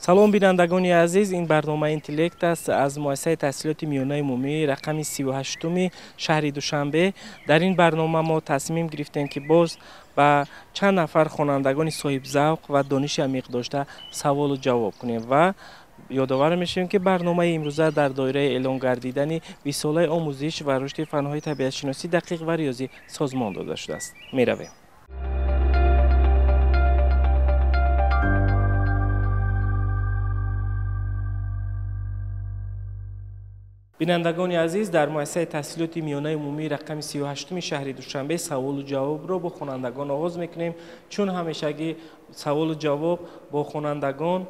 салом бинандагони азиз, ин барнома интеллект аст аз муассисаи таҳсилоти миёнаи умумӣ рақами 38 шаҳри Душанбе. Дар ин барнома мо тасмим гирифтем ки боз ба чанд нафар хонандагони соҳибзавқ ва дониши амиқ дошта саволу ҷавоб кунем ва ёдовар мешавем ки барномаи имрӯза дар доираи эълон гардидани висолаи омӯзиш ва рушди фанҳои табиатшиносӣ, дақиқ ва риёзӣ созмон дода шудааст. меравем. бинандагони азиз, дар муассисаи таҳсилоти миёнаи умумии рақами 38 шаҳри Душанбе саволу ҷавобро бо хонандагон оғоз мекунем. Чун ҳамешагӣ саволу ҷавоб бо хонандагон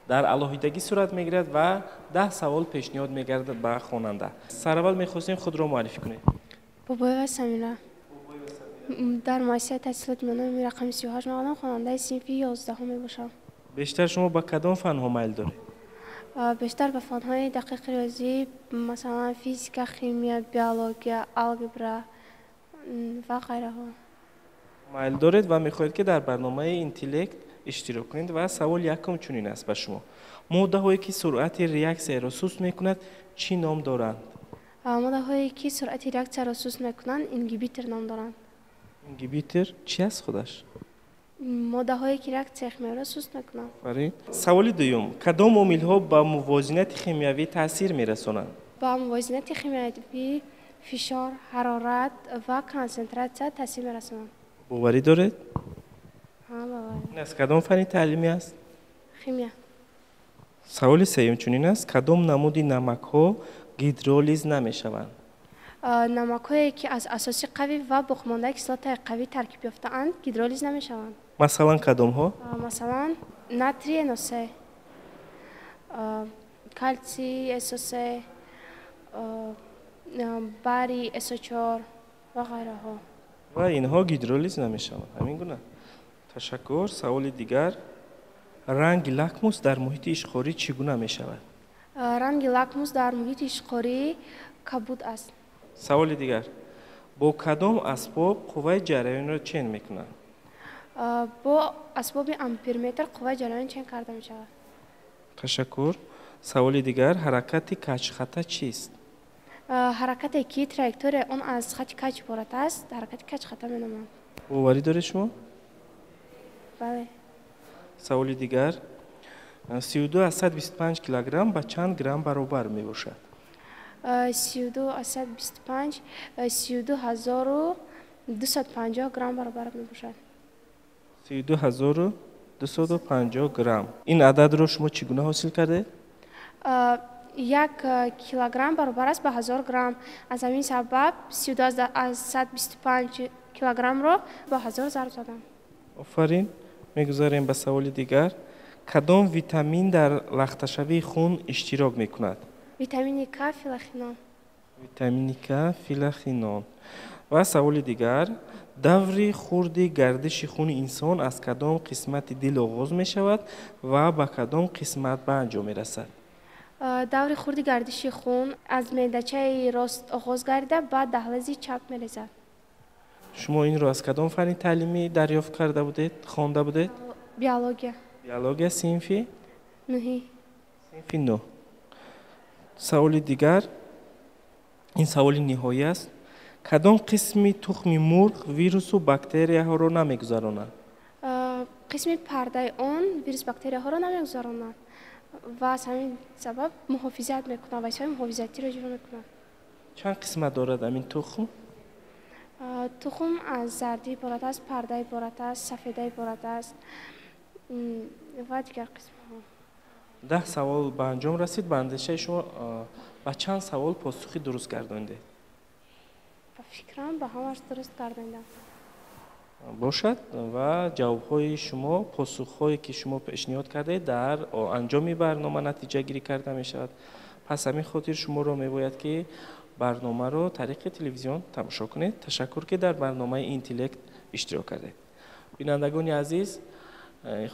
дар алоҳидагӣ сурат мегирад ва 10 савол пешниҳод мегардад ба хонанда. Сараввал мехостем худро муаррифӣ кунед. Бобоева Самира. дар муассисаи таҳсилоти миёнаи умумии рақами 38 меонам, хонандаи синфи 11 мебошам. бештар шумо ба кадом фанҳо майл доред? бештар ба фанҳои дақиқи риёзӣ, масалан физика, химия, биология, алгебра ва ғайраҳо майл доред ва мехоҳед ки дар барномаи интеллект иштирок кунед. ва саволи якум чунин аст ба шумо: моддаҳое ки суръати реаксияро суст мекунад чӣ ном доранд? моддаҳое ки суръати реаксияро суст мекунанд ингибитор ном доранд. ингибитор чӣ аст худаш? моддаҳое ки реаксияи химиявиро суст мекунанд. саволи дуюм: кадом омилҳо ба мувозинати химиявӣ таъсир мерасонанд? ба мувозинати химиявӣ фишор, ҳарорат ва консентратсия таъсир мерасонанд. боварӣ доред? боварӣ. ин аз кадом фани таълимӣ аст? химия. саволи сеюм чунин аст: кадом намуди намакҳо гидролиз намешаванд? намакҳое ки аз асоси қавӣ ва боқимондаи кислотаи қавӣ таркиб ёфтаанд гидролиз намешаванд. масалан кадомҳо? масалан натрий NO3, калтсий SO3, барий SO4 ва ғайраҳо. ва инҳо гидролиз намешаванд. ҳамин гуна. ташаккур. саволи дигар: ранги лакмус дар муҳити ишқорӣ чӣ гуна мешавад? ранги лакмус дар муҳити ишқорӣ кабуд аст. саволи дигар: бо кадом асбоб қувваи ҷараёнро чен мекунанд? бо асбоби амперметр қувваи ҷараён чен карда мешавад. ташаккур. саволи дигар: ҳаракати каҷхата чист? ҳаракате ки траекторияи он аз хати каҷ иборат аст, ҳаракати каҷхата меноманд. боварӣ доред шумо? бале. саволи дигар: 32 аз 125 килограмм ба чанд грамм баробар мебошад? 32 аз 125 32250 грамм баробар мебошад. 32250 грамм. ин ададро шумо чӣ гуна ҳосил кардед? 1 килограмм баробар аст ба 1000 грамм. аз ҳамин сабаб 32 аз 125 килограммро ба 1000 зарб задам. офарин. мегузарем ба саволи дигар: кадом витамин дар лахташавии хун иштирок мекунад? витамини К, филохинон. витамини К, филохинон. ва саволи дигар: даври хурди гардиши хуни инсон аз кадом қисмати дил оғоз мешавад ва ба кадом қисмат ба анҷом мерасад? даври хурди гардиши хун аз меъдачаи рост оғоз гардида ба даҳлази чап мерезад. шумо инро аз кадом фани таълимӣ дарёфт карда будед, хонда будед? биология. биология синфи? нӯҳӣ. синфи 9. саволи дигар, ин саволи ниҳоӣ аст. кадом қисми тухми мурғ вирусу бактерияҳоро намегузаронад? қисми пардаи он вирус бактерияҳоро намегузаронад ва аз ҳамин сабаб муҳофизат мекунад, вазифаи муҳофизатиро иҷро мекунад. чанд қисмат дорад амин тухм? тухм аз зардӣ иборат аст, парда иборат аст, сафеда иборат аст ва дигар қисмҳо. 10 савол ба анҷом расид. ба андешаи шумо ба чанд савол посухи дуруст гардондед? ба фикрам ба ҳамаш дуруст гардондам. бошад. ва ҷавобҳои шумо, посухҳое ки шумо пешниҳод кардед дар анҷоми барнома натиҷагирӣ карда мешавад. пас ҳамин хотир шуморо мебояд ки барномаро тариқи телевизион тамошо кунед. ташаккур ки дар барномаи интеллект иштирок кардед. бинандагони азиз,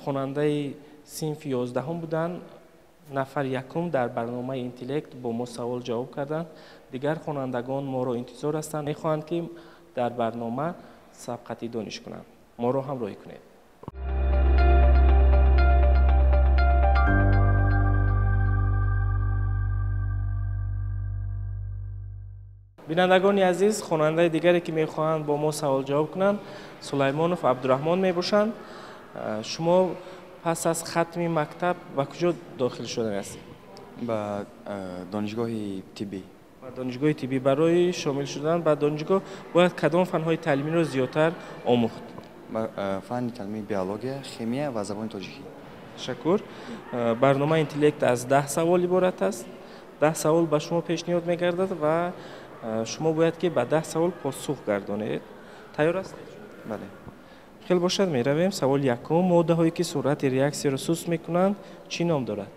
хонандаи синфи 11 буданд. нафари якум дар барномаи интеллект бо мо савол ҷавоб карданд. дигар хонандагон моро интизор ҳастанд, мехоҳанд ки дар барнома сабқати дониш кунанд. моро ҳамроҳӣ кунед. бинандагони азиз, хонандаи дигаре ки мехоҳанд бо мо савол ҷавоб кунанд, Сулаймонов Абдураҳмон мебошанд. Шумо пас аз хатми мактаб ба куҷо дохил шуда ҳастед? ба донишгоҳи тиббӣ. Ба донишгоҳи тиббӣ. Барои шомил шудан ба донишгоҳ бояд кадом фанҳои таълимиро зиёдтар омӯхт? Фанни таълими биология, химия ва забони тоҷикӣ. Ташаккур. Барномаи интеллект аз 10 савол иборат аст. 10 савол ба шумо пешниҳод мегардад ва шумо бояд ки ба 10 савол посух гардонед. Тайёр ҳастед? Бале. Хеле бошад, меравем. Саволи якум. Моддаҳое ки суръати реаксияро суст мекунанд чӣ ном дорад?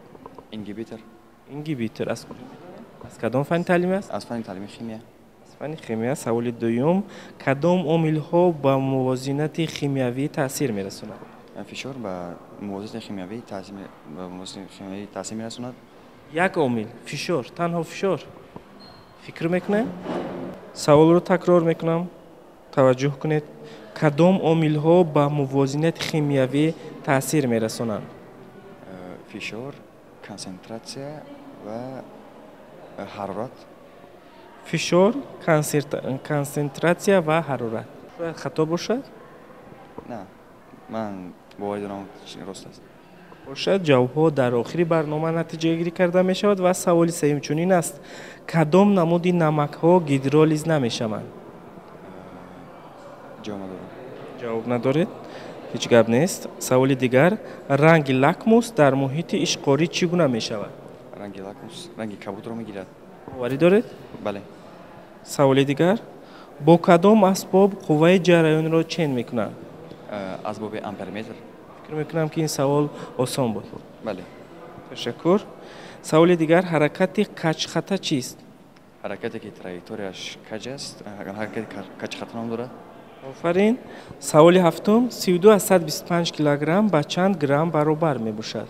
Ингибитор. Ингибитор. Аз куҷо медонед? Аз кадом фанни таълим аст? Аз фанни таълими химия. Аз фанни химия. Саволи дуюм. Кадом омилҳо ба мувозинати химиявӣ таъсир мерасонанд? Фишор ба мувозинати химиявӣ таъсир мерасонад. Як омил, фишор, танҳо фишор. Фикр мекунем? Саволро такрор мекунам. Таваҷҷӯҳ кунед. Кадом омилҳо ба мувозинати химиявӣ таъсир мерасонанд? Фишор, консентратсия ва ҳарорат. Фишор, консентратсия ва ҳарорат. Шояд хато бошад? На, ман боварӣ дорам рост аст. бошад. Ҷавобҳо дар охири барнома натиҷагирӣ карда мешавад ва саволи сеюм чунин аст. Кадом намуди намакҳо гидролиз намешаванд? ҷавоб надоред? ҳеҷ гап нест. Саволи дигар. Ранги лакмус дар муҳити ишқорӣ чӣ гуна мешавад? Ранги лакмус ранги кабудро мегирад. боварӣ доред? Бале. Саволи дигар. Бо кадом асбоб қувваи ҷараёнро чен мекунанд? Асбоби амперметр. фикр мекунам ки ин савол осон буд. Бале. Ташаккур. Саволи дигар. Ҳаракати каҷхата чист? ҳаракате ки траекторияш каҷ аст, ҳаракати каҷхата ном дорад. офарин. Саволи ҳафтум. 32 аз 125 килограмм ба чанд грамм баробар мебошад?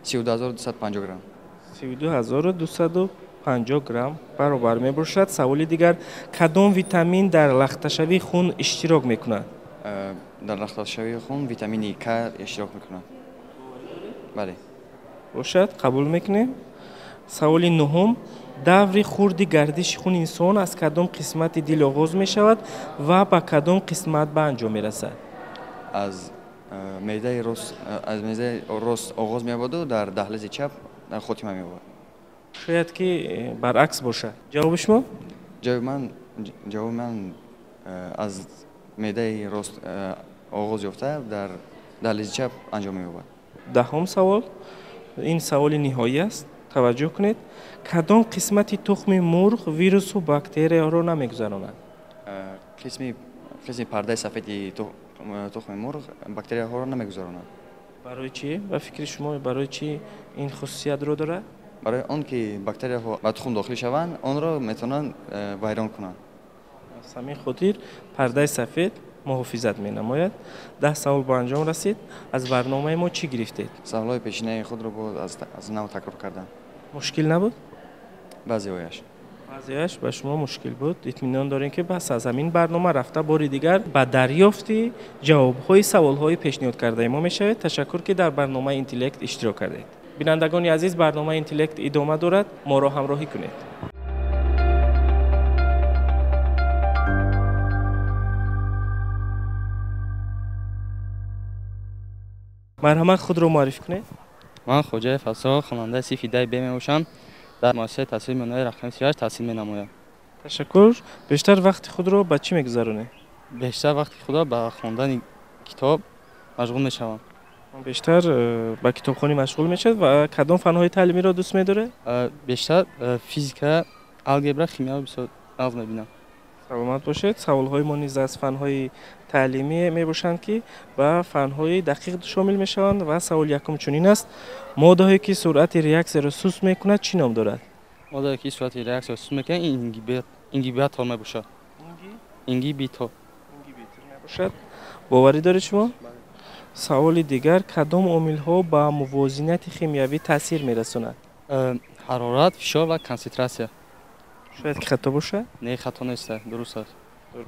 32250 грамм. 32250 грамм баробар мебошад. Саволи дигар. Кадом витамин дар лахташавии хун иштирок мекунад? Дар лахташавии хун витамини К иштирок мекунад. Бале. бошад, қабул мекунем. Саволи нуҳум. даври хурди гардиши хуни инсон аз кадом қисмати дил оғоз мешавад ва ба кадом қисмат ба анҷом мерасад? аз меъдаи рост оғоз меёбаду дар даҳлизи чап хотима меёбад. шояд ки баръакс бошад. ҷавоби шумо? ҷавоби ман аз меъдаи рост оғоз ёфта дар даҳлизи чап анҷом меёбад. Даҳум савол. ин саволи ниҳоӣ аст. таваҷҷӯҳ кунед. Кадом қисмати тухми мурғ вирусу бактерияро намегузаронад? қисми пардаи сафеди тухми мурғ бактерияҳоро намегузаронад. барои чӣ? ба фикри шумо барои чӣ ин хусусиятро дорад? барои он ки бактерияҳо ба тухм дохил шаванд, онро метавонанд вайрон кунанд. аз ҳамин хотир пардаи сафед муҳофизат менамояд. 10 савол ба анҷом расид. аз барномаи мо чӣ гирифтед? саволҳои пешинаи худро аз нав такрор кардам. мушкил набуд? баъзеҳояш ба шумо мушкил буд. итминон дорем ки бас аз ҳамин барнома рафта бори дигар ба дарёфти ҷавобҳои саволҳои пешниҳод кардаи мо мешавед. ташаккур ки дар барномаи интеллект иштирок кардед. бинандагони азиз, барномаи интеллект идома дорад. моро ҳамроҳӣ кунед. марҳамат, худро муаррифӣ кунед. ман хоҷаи фасо хонандаи сифи дай бе мебошам. дар муассисаи таҳсили миёнаи рақами сиёҳаш таҳсил менамоям. ташаккур. бештар вақти худро ба чӣ мегузаронед? бештар вақти худро ба хондани китоб машғул мешавам. бештар ба китобхонӣ машғул мешавед ва кадом фанҳои таълимиро дӯст медоред? бештар физика, алгебра, химияро бисёр нағз мебинам. саломат бошед. саволҳои мо низ аз фанҳои таълимӣ мебошанд ки ба фанҳои дақиқ шомил мешаванд ва саволи якум чунин аст. моддаҳое ки суръати реаксияро суст мекунад чӣ ном дорад? моддаҳое ки суръати реаксияро суст мекунад ингибитор мебошад. ингибитор мебошад. боварӣ доред шумо? саволи дигар. кадом омилҳо ба мувозинати химиявӣ таъсир мерасонад? ҳарорат, фишор ва консентратсия. шояд ки хато бошад? не, хато нест, дуруст аст.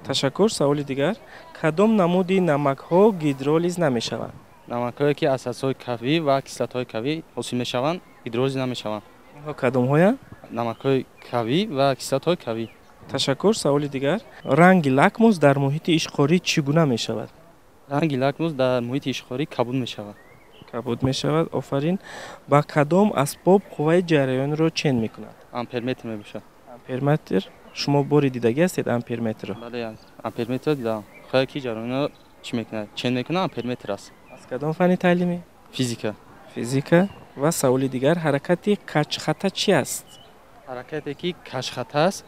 ташаккур. саволи дигар. кадом намуди намакҳо гидролиз намешаванд? намакҳое ки аз асосҳои кавӣ ва кислотаҳои кавӣ ҳосил мешаванд гидролиз намешаванд. инҳо кадомҳоянд? намакҳои кавӣ ва кислотаҳои кавӣ. تشکر. سوال دیگر: رنگ لکموس در محیط اشغاری چگونه می شود؟ ранги лакмус дар муҳити ишқорӣ кабуд мешавад. کبود می شود. آفرین. با کدام اسباب قوه جریان را چین می کند؟ амперметр мебошад. امپرمتر. شما باری دیدگی هستید امپرمتر را؟ бале амперметр дидам. хоҳе ки ҷараёнро чӣ мекунад? чен мекунад амперметр аст. از کدام فنی تعلیمی؟ физика. فیزیک. و سوال دیگر: حرکت کچخطه چی است؟ ҳаракате ки кашхата аст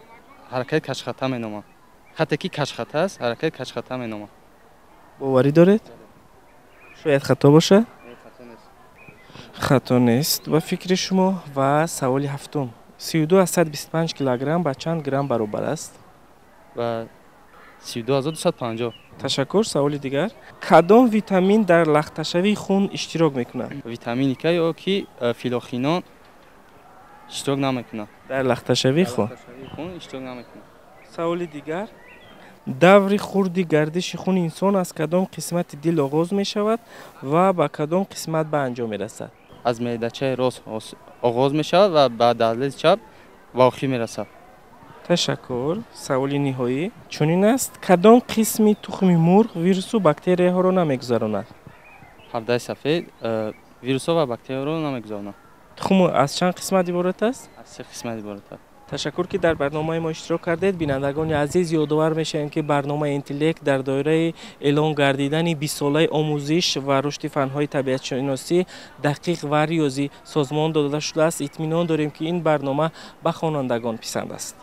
ҳаракати кашхата меномад. хате ки кашхата аст ҳаракати кашхата меномад. باوری دارید؟ شاید خطا باشه؟ خطا نیست به فکر شما. و سوال هفتم: 32 از 125 کیلوگرم به چند گرم برابر است؟ و 32250. تشکر. سوال دیگر: کدام ویتامین در لخته‌شوی خون اشتراک میکند؟ витамини к ё ки филохинон иштирок намекунад. در لخته‌شوی خون. خون иштирок намекунад. سوال دیگر: دور خورد گردش خون انسان از کدام قسمت دل آغاز می شود و به کدام قسمت به انجام می رسد؟ аз меъдачаи рост оғоз мешавад ва ба дахлези чап вохӣ мерасад. تشکر. سوال نهایی چنین است: کدام قسمی تخم مرغ ویروس و باکتری ها را نمیگذراند؟ ҳардаи сафед вирусҳо ва бактерияҳоро намегузаронад. تخم از چند قسمت عبارت است؟ аз се қисмат иборат аст. تشکر که در برنامه ما اشتراک کردید. بینندگان عزیز یادآور میشیم که برنامه اینتلکت در دایره اعلان گردیدن 20 ساله آموزش و رشد فن‌های طبیعت شناسی دقیق و ریاضی سازمان داده شده است. اطمینان داریم که این برنامه به خوانندگان پسند است.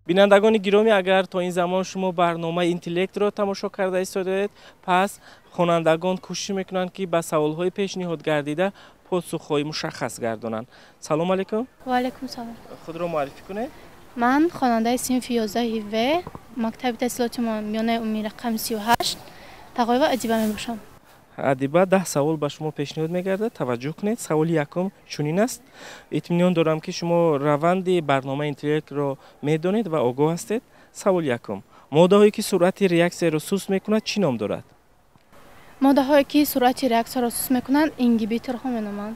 بینندگان گرامی، اگر تا این زمان شما برنامه اینتلکت را تماشا کرده ایستادید، پس خوانندگان کوشش میکنند که به سوالهای پیشنهاد گردیده پاسخهای مشخص گردانند. سلام علیکم. و علیکم سلام. خود را معرفی کنید. من خواننده صنف 11 و مکتب تحصیلات میانه عمومی رقم 38 تقاعد ادیبه میباشم. ادیبه 10 سوال به شما پیشنهاد میگرده. توجه کنید. سوال یکم چنین است: اطمینان دارم که شما روند برنامه اینتلکت را میدانید و آگاه هستید. سوال یکم: ماده هایی که سرعت ریاکسیون را سوس میکند چی نام دارد؟ ماده هایی که سرعت ریاکسیون را سوس میکنند اینهیبیتور ها مینامند.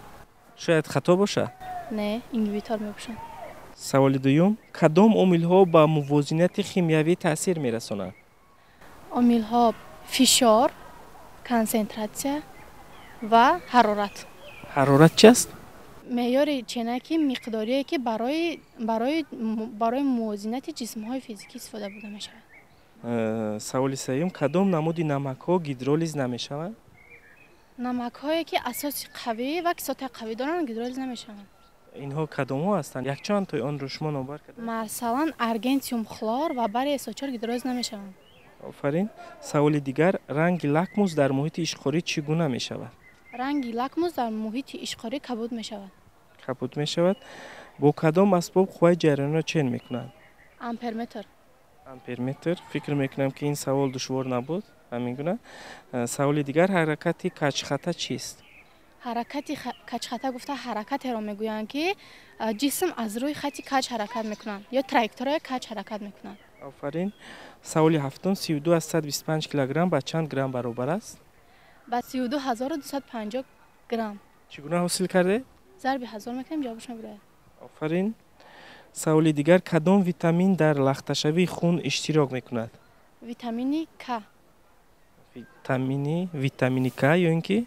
شاید خطا باشه. نه، اینهیبیتور میباشند. سوال دوم: کدام عامل ها به موازنیت شیمیایی تاثیر میرسانند؟ عامل ها فشار، کنسنتراسیون و حرارت. حرارت چی است؟ معیار چینکی مقداریه که برای موازنت جسم های فیزیکی استفاده بوده می شود. سوال سوم: کدام نمود نمک ها گیدرولیز نمی شوند؟ نمک هایی که اساس قوی و کثافت قوی دارند گیدرولیز نمی شوند. اینها کدام ها هستند؟ یک چند تا آن رو شما نامبر کنید. مثلا ارگنتیوم خلور و باری SO4 گیدرولیز نمی شوند. آفرین. سوال دیگر: رنگ لکموس در محیط اشغاری چگونه می شود؟ رنگ لکموس در محیط اشغاری کبود می شود. کبود می شود. با کدام اسباب قوه جریان را چین می کنند؟ امپرمتر. امپرمتر. فکر می کنم که این سوال دشوار نبود. همین گونه. سوال دیگر: حرکت کچخطه چیست؟ حرکت کچخطه گفته حرکت را میگویند که جسم از روی خط کج حرکت میکنند یا تراکتورهای کج حرکت میکنند. آفرین. سوال هفتم: 32 از 125 کیلوگرم به چند گرم برابر است؟ به 32250 گرم. چگونه حاصل کرده؟ ضرب 1000 میکنیم جوابش میگیره. آفرین. سوال دیگر: کدام ویتامین در لخته‌شوی خون اشتراک میکند؟ ویتامین K. ویتامین K یا اینکه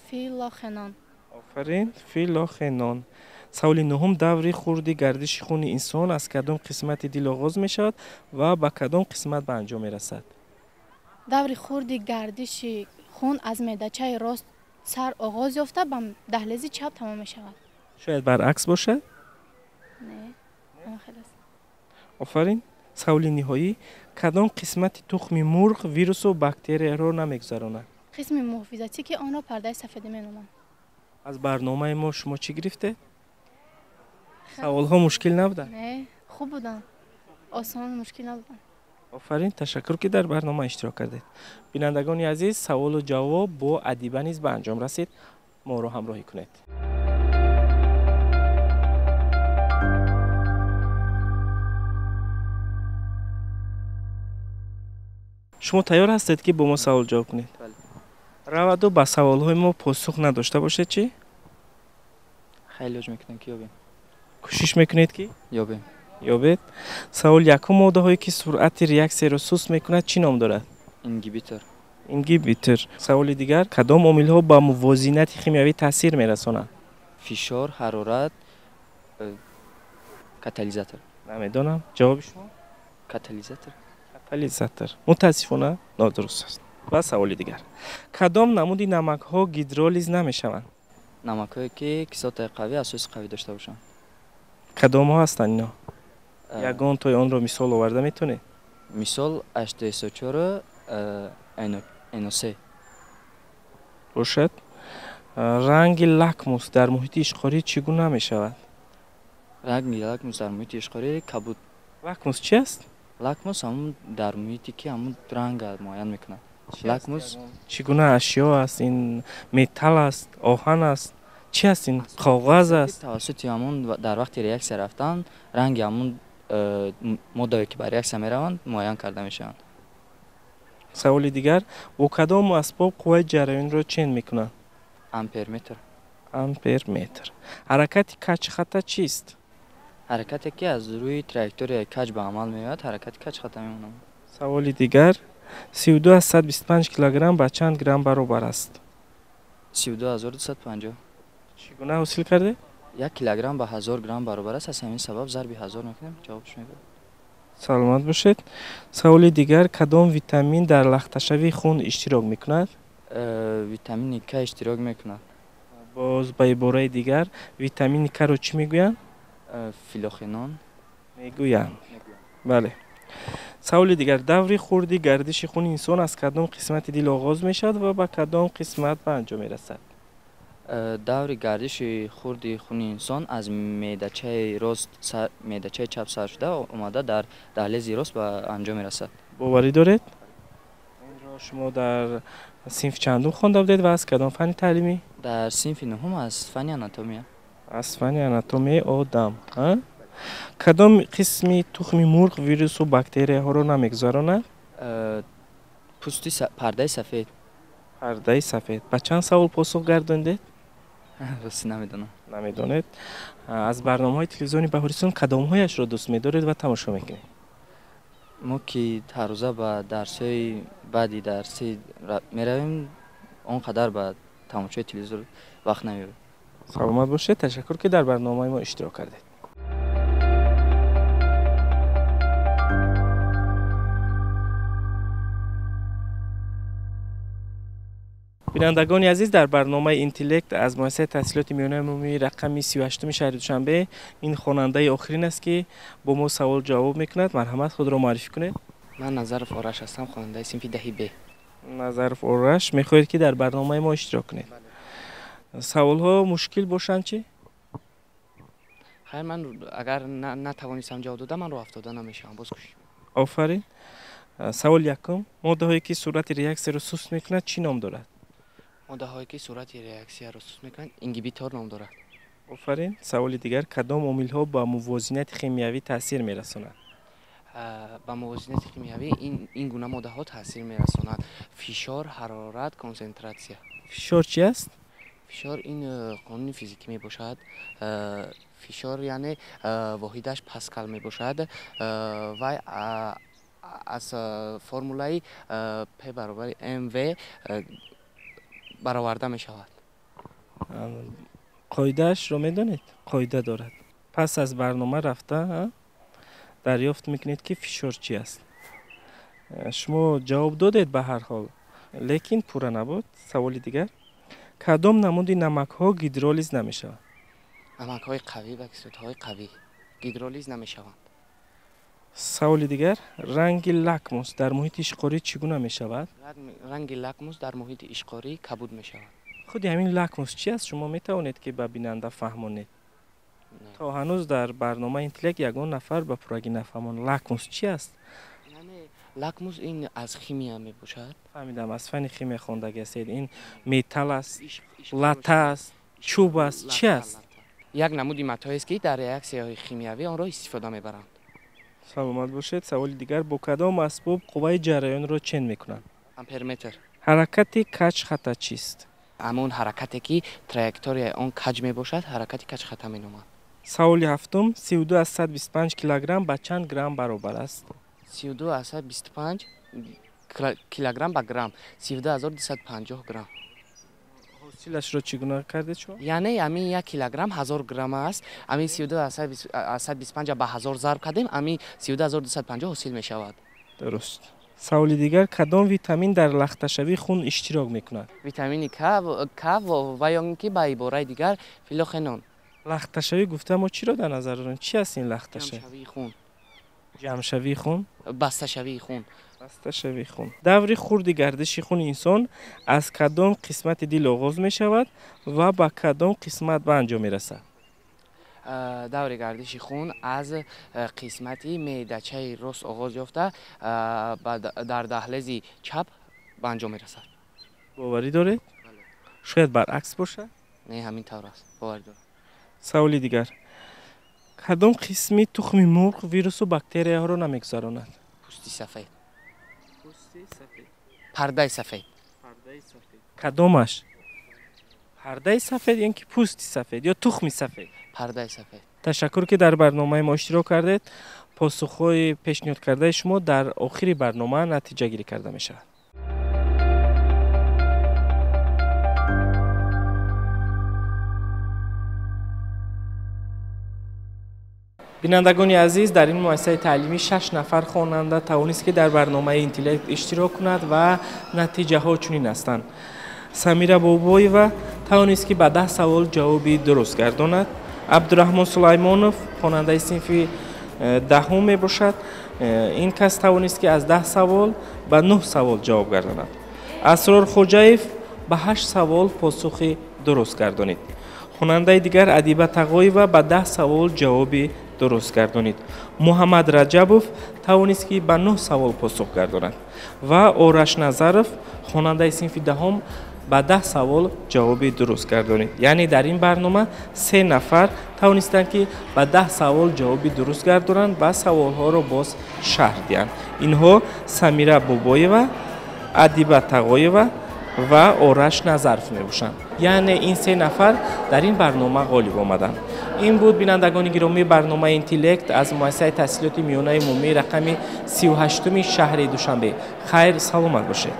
فیلوخنون. آفرین. فیلوخنون. سوال نهم: دور خورد گردش خون انسان از کدام قسمت دل آغاز می شود و به کدام قسمت به انجام می رسد؟ دور خورد گردش خون از معده‌چه راست سر آغاز یافته به دهلیز چپ تمام می شود. شاید برعکس باشد؟ نه. خلاص. آفرین. سوال نهایی: کدام قسمت تخم مرغ ویروس و باکتری را نمیگذراند؟ قسم محافظتی که آن را پرده سفید می نامند. از برنامه ما شما چی گرفته؟ سوال ها مشکل نبودن؟ نه، خوب بودن. آسان مشکل نبودن. آفرین. تشکر که در برنامه اشتراک کردید. بینندگان عزیز، سوال و جواب با ادیبه نیز به انجام رسید. ما رو همراهی کنید. شما تیار هستید که با ما سوال جواب کنید؟ بله. раваду ба саволҳои мо посух надошта бошед чӣ? خیلی لوج میکنن که یابیم. кӯшиш мекунед ки یابیم. ёбед. Саволи якум моддаҳое ки суръати реаксияро суст мекунад чӣ ном дорад? Ингибитор. Ингибитор. Саволи дигар, кадом омилҳо ба мувозинати химиявӣ таъсир мерасонанд? فشار، حرارت، کاتالیزاتор. намедонам. ҷавоби шумо? کاتالیزاتор. катализатор. мутаассифона нодуруст аст. ва саволи дигар. Кадом намуди намакҳо гидролиз намешаванд? نمک‌هایی که کیسات قوی اساس قوی داشته باشن. кадомҳо ҳастанд ино? ягон тои онро мисол оварда метавонед? مثال H2SO4 NO3. бошад. ранги лакмус дар муҳити ишқорӣ чӣ гуна мешавад? رنگ لاکموس در محیط اشقاری کبود. лакмус чӣ аст? لاکموس همون در محیطی که همون رنگ معین میکنه. لاکموس чӣ гуна ашё аст? ин металл аст, оҳан аст, чӣ аст ин? коғаз аст? توسط همون در وقت ریاکسیون رفتن رنگ همون ماده‌ای که برای ریاکسیون میروند معین کرده میشن. саволи дигар, бо кадом асбоб қувваи ҷараёнро чен мекунанд? амперметр. амперметр. ҳаракати каҷхата чист? حرکتی که از روی تراکتوری کج به عمل میاد حرکت کج خطا میمونه. саволи дигар, 32 аз 125 килограмм ба чанд грамм баробар аст? 32250. чӣ гуна ҳосил карде? 1 کیلوگرم به 1000 گرم برابر است. از همین سبب ضرب 1000 میکنیم جوابش میده. саломат бошед. саволи дигар, кадом витамин дар лахташавии хун иштирок мекунад? ویتامین К اشتراک میکنه. боз ба ибораи дигар, витамини К-ро чӣ мегӯянд? فیلوخینون мегӯянд. бале. саволи дигар, даври хурди гардиши хуни инсон аз кадом қисмати дил оғоз мешавад ва ба кадом қисмат ба анҷом мерасад? دور گردش خردی خون انسان از معده‌چه راست معده‌چه چپ سر شده اومده در دهلیز راست به انجام میرسد. باوری دارید؟ اینجا شما در صنف چندم خوانده بودید و از کدام فنی تعلیمی؟ در صنف نهم از فنی آناتومی. از فنی آناتومی آدم. کدام قسمی تخم مرغ ویروس و باکتری ها رو نمیگذارند؟ پوستی پرده سفید. پرده سفید. با چند سوال پاسخ گردوندید؟ راستی نمیدونم. نمیدونید؟ از برنامه‌های تلویزیونی بهارستان کدام‌هایش را دوست می‌دارید و تماشا می‌کنید؟ ما که هر روزه با درس‌های بعدی درسی می‌رویم اونقدر با تماشای تلویزیون وقت نمی‌بریم. سلامت باشید. تشکر که در برنامه ما اشتراک کردید. بینندگان عزیز، در برنامه اینتلکت از مؤسسه تحصیلات میانه عمومی رقم 38 شهر دوشنبه این خواننده آخرین است که با ما سوال جواب میکند. مرحمت خود را معرفی کنید. من نظرف آرش هستم، خواننده صنف دهی ب. نظرف آرش، میخواهید که در برنامه ما اشتراک کنید. سوال ها مشکل باشند چی؟ خیر، من اگر نتوانستم جواب دادم من رو افتاده نمیشم. باز کوشش. آفرین. سوال یکم، ماده هایی که صورت ریاکسیون را سست میکند چی نام دارد؟ ماده هایی که صورت ریاکسیون را سست میکنند اینگیبیتور نام دارد. آفرین. سوال دیگر، کدام عامل ها با موازنت شیمیایی تاثیر میرسانند؟ با موازنت شیمیایی این گونه ماده ها تاثیر میرسانند. فشار، حرارت، کنسنتراسیون. فشار چی است؟ فشار این قانون فیزیکی می باشد. فشار یعنی واحدش پاسکال می باشد و از فرمولای P برابر mv برآورده می شود. قاعده‌اش رو میدونید؟ قاعده دارد. پس از برنامه رفته دریافت میکنید که فشار چی است. شما جواب دادید به هر حال، لیکن پورا نبود. سوال دیگر، کدام نمودی نمک ها گیدرولیز نمی شوند؟ نمک های قوی و کیسوت های قوی گیدرولیز نمی شوند. سوال دیگر، رنگ لکموس در محیط اشقاری چگونه می شود؟ رنگ لکموس در محیط اشقاری کبود می شود. خود همین لکموس چی است؟ شما می توانید که به بیننده فهمانید؟ تا هنوز در برنامه اینتلکت یگان نفر به پورگی نفهمان لکموس چی است؟ یعنی لکموس این از شیمی می باشد. فهمیدم، از فن شیمی خواندگی هستید. این متل است، لته است، چوب است، چی است؟ یک نمودی متاعی است که در ریاکسیون شیمیایی آن را استفاده میبرند. سلامت باشید. سوال دیگر، با کدام اسباب قوه جریان را چین میکنند؟ امپرمتر. ҳаракати каҷхата чист? ҳамон ҳаракате ки траекторияи он каҷ мебошад, ҳаракати каҷхата меномад. Саволи ҳафтум. 32 аз 125 килограмм ба чанд грамм баробар аст? 32 аз 125 килограмм ба грамм, 12250 грамм. ҳосилашро чӣ гуна кардед шумо? яъне ами 1 килограмм 1000 грамм аст. ами 32 аз 125 ба 1000 зарб кардем, ами 32250 ҳосил мешавад. дуруст. саволи дигар. кадом витамин дар лахташавии хун иштирок мекунад? витамини К ва ё ки ба ибораи дигар филохенон. лахташавӣ гуфта мо чиро дар назар дорем? Чӣ аст ин лахташавӣ? ҷамъшавии хун, ҷамъшавии хун? басташавии хун. басташавии хун. даври хурди гардиши хуни инсон аз кадом қисмати дил оғоз мешавад ва ба кадом қисмат ба анҷом мерасад? даври гардиши хун аз қисмати меъдачаи рост оғоз ёфта дар daҳлези чап ба анҷом мерасад. боварӣ доред? шояд баръакс бошад? не, ҳамин тавр аст. боварӣ дорам. саволи дигар. кадом қисми тухми мурғ вирусу бактерияҳоро намегузаронад? пӯсти сафед, пардаи сафед. кадомаш? пардаи сафед ё ки пӯсти сафед ё тухми сафед? пардаи сафед. ташаккур ки дар барномаи мо иштирок кардед. посухҳои пешниҳодкардаи шумо дар охири барнома натиҷагирӣ карда мешавад. бинандагони азиз, дар ин муассисаи таълимӣ 6 нафар хонанда тавонист ки дар барномаи интеллект иштирок кунад ва натиҷаҳо чунин ҳастанд. самира бобоева тавонист ки ба 10 савол ҷавоби дуруст гардонад. абдураҳмон сулаймонов хонандаи синфи 10 мебошад. ин кас тавонист ки аз 10 савол ба 9 савол ҷавоб гардонад. асрор хоҷаев ба 8 савол посухи дуруст гардонид. хонандаи дигар адиба тағоева ба 10 савол ҷавоби дуруст гардонид. муҳаммад раҷабов тавонист ки ба 9 савол посух гардонад ва ораш назаров хонандаи синфи 10 ба 10 савол ҷавоби дуруст гардонид. яъне дар ин барнома 3 нафар тавонистанд ки ба 10 савол ҷавоби дуруст гардонанд ва саволҳоро боз шаҳр диҳанд. инҳо самира бобоева, адиба тағоева ва ораш назаров мебошанд. яъне ин 3 нафар дар ин барнома ғолиб омаданд. ин буд бинандагони гиромии барномаи интеллект аз муассисаи таҳсилоти миёнаи умумии рақами 38 шаҳри Душанбе. хайр, саломат бошед.